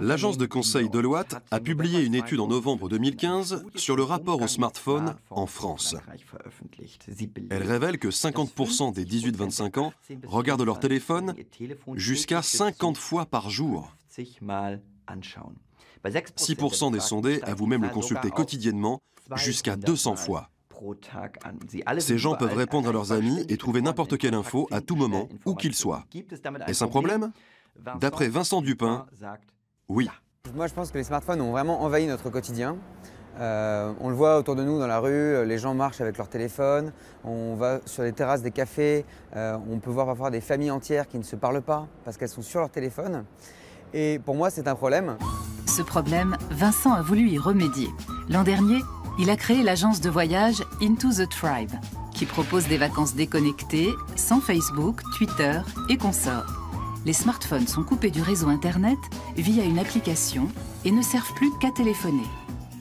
L'agence de conseil Deloitte a publié une étude en novembre 2015 sur le rapport au smartphone en France. Elle révèle que 50% des 18-25 ans regardent leur téléphone jusqu'à 50 fois par jour. 6% des sondés avouent même le consulter quotidiennement jusqu'à 200 fois. Ces gens peuvent répondre à leurs amis et trouver n'importe quelle info à tout moment, où qu'ils soient. Est-ce un problème? D'après Vincent Dupin, oui. Moi, je pense que les smartphones ont vraiment envahi notre quotidien. On le voit autour de nous dans la rue, les gens marchent avec leur téléphone, on va sur les terrasses des cafés, on peut voir parfois des familles entières qui ne se parlent pas parce qu'elles sont sur leur téléphone. Et pour moi, c'est un problème. Ce problème, Vincent a voulu y remédier. L'an dernier, il a créé l'agence de voyage Into the Tribe, qui propose des vacances déconnectées, sans Facebook, Twitter et consorts. Les smartphones sont coupés du réseau Internet via une application et ne servent plus qu'à téléphoner.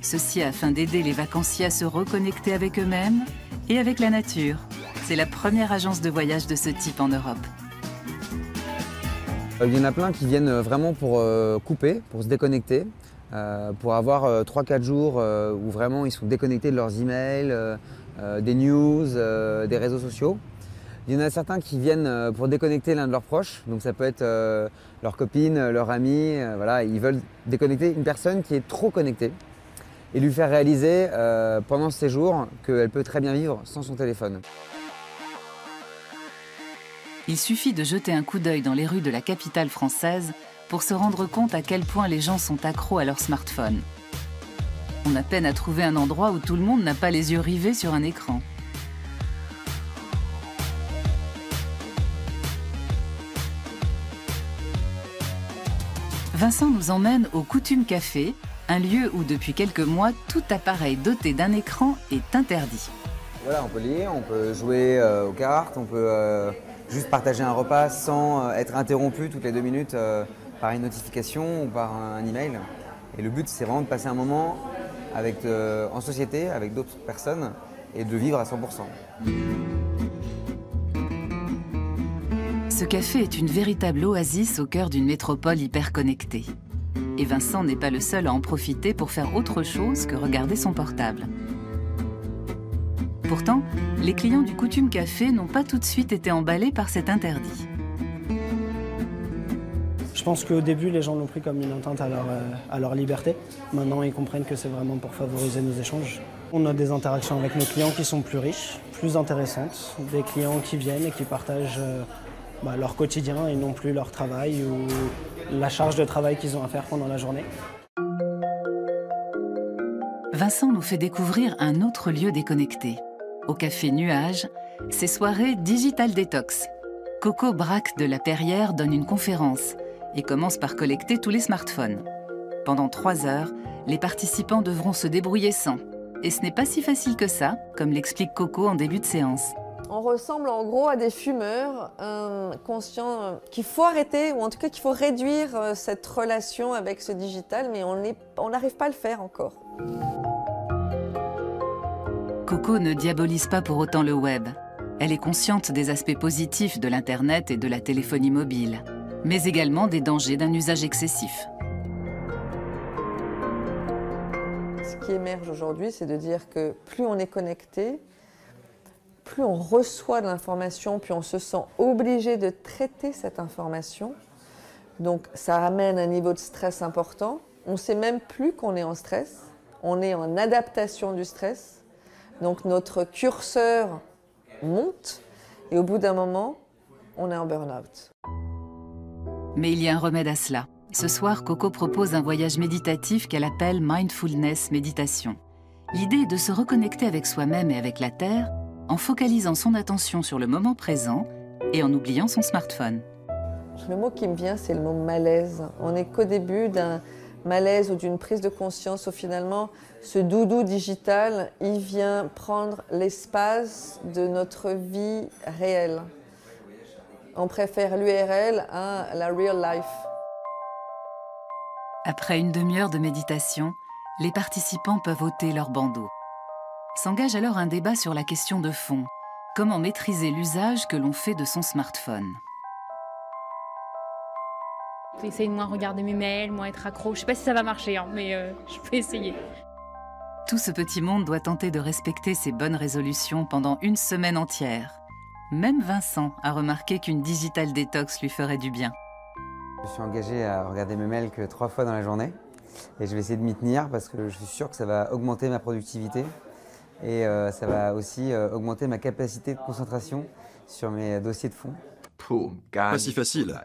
Ceci afin d'aider les vacanciers à se reconnecter avec eux-mêmes et avec la nature. C'est la première agence de voyage de ce type en Europe. Il y en a plein qui viennent vraiment pour couper, pour se déconnecter, pour avoir 3-4 jours où vraiment ils sont déconnectés de leurs emails, des news, des réseaux sociaux. Il y en a certains qui viennent pour déconnecter l'un de leurs proches, donc ça peut être leur copine, leur ami, voilà, ils veulent déconnecter une personne qui est trop connectée et lui faire réaliser pendant ce séjour qu'elle peut très bien vivre sans son téléphone. Il suffit de jeter un coup d'œil dans les rues de la capitale française pour se rendre compte à quel point les gens sont accros à leur smartphone. On a peine à trouver un endroit où tout le monde n'a pas les yeux rivés sur un écran. Vincent nous emmène au Coutume Café, un lieu où depuis quelques mois, tout appareil doté d'un écran est interdit. Voilà, on peut lire, on peut jouer aux cartes, on peut juste partager un repas sans être interrompu toutes les 2 minutes par une notification ou par un email. Et le but, c'est vraiment de passer un moment en société avec d'autres personnes et de vivre à 100%. Ce café est une véritable oasis au cœur d'une métropole hyper connectée. Et Vincent n'est pas le seul à en profiter pour faire autre chose que regarder son portable. Pourtant, les clients du Coutume Café n'ont pas tout de suite été emballés par cet interdit. Je pense qu'au début, les gens l'ont pris comme une atteinte à leur liberté. Maintenant, ils comprennent que c'est vraiment pour favoriser nos échanges. On a des interactions avec nos clients qui sont plus riches, plus intéressantes. Des clients qui viennent et qui partagent leur quotidien et non plus leur travail ou la charge de travail qu'ils ont à faire pendant la journée. Vincent nous fait découvrir un autre lieu déconnecté. Au Café Nuage, ces soirées Digital Detox. Coco Braque de la Perrière donne une conférence et commence par collecter tous les smartphones. Pendant 3 heures, les participants devront se débrouiller sans. Et ce n'est pas si facile que ça, comme l'explique Coco en début de séance. On ressemble en gros à des fumeurs conscients qu'il faut arrêter, ou en tout cas qu'il faut réduire cette relation avec ce digital, mais on n'arrive pas à le faire encore. Coco ne diabolise pas pour autant le web. Elle est consciente des aspects positifs de l'Internet et de la téléphonie mobile, mais également des dangers d'un usage excessif. Ce qui émerge aujourd'hui, c'est de dire que plus on est connecté, plus on reçoit de l'information, plus on se sent obligé de traiter cette information. Donc ça amène un niveau de stress important. On ne sait même plus qu'on est en stress, on est en adaptation du stress. Donc notre curseur monte et au bout d'un moment, on est en burn-out. Mais il y a un remède à cela. Ce soir, Coco propose un voyage méditatif qu'elle appelle Mindfulness Méditation. L'idée est de se reconnecter avec soi-même et avec la Terre en focalisant son attention sur le moment présent et en oubliant son smartphone. Le mot qui me vient, c'est le mot malaise. On n'est qu'au début d'un malaise ou d'une prise de conscience où finalement, ce doudou digital, il vient prendre l'espace de notre vie réelle. On préfère l'URL à la real life. Après une demi-heure de méditation, les participants peuvent ôter leur bandeau. S'engage alors un débat sur la question de fond. Comment maîtriser l'usage que l'on fait de son smartphone ? Essayer de moins regarder mes mails, moins être accro. Je sais pas si ça va marcher, hein, mais je peux essayer. Tout ce petit monde doit tenter de respecter ses bonnes résolutions pendant une semaine entière. Même Vincent a remarqué qu'une digital détox lui ferait du bien. Je suis engagé à regarder mes mails que 3 fois dans la journée et je vais essayer de m'y tenir parce que je suis sûr que ça va augmenter ma productivité et ça va aussi augmenter ma capacité de concentration sur mes dossiers de fond. Pas si facile.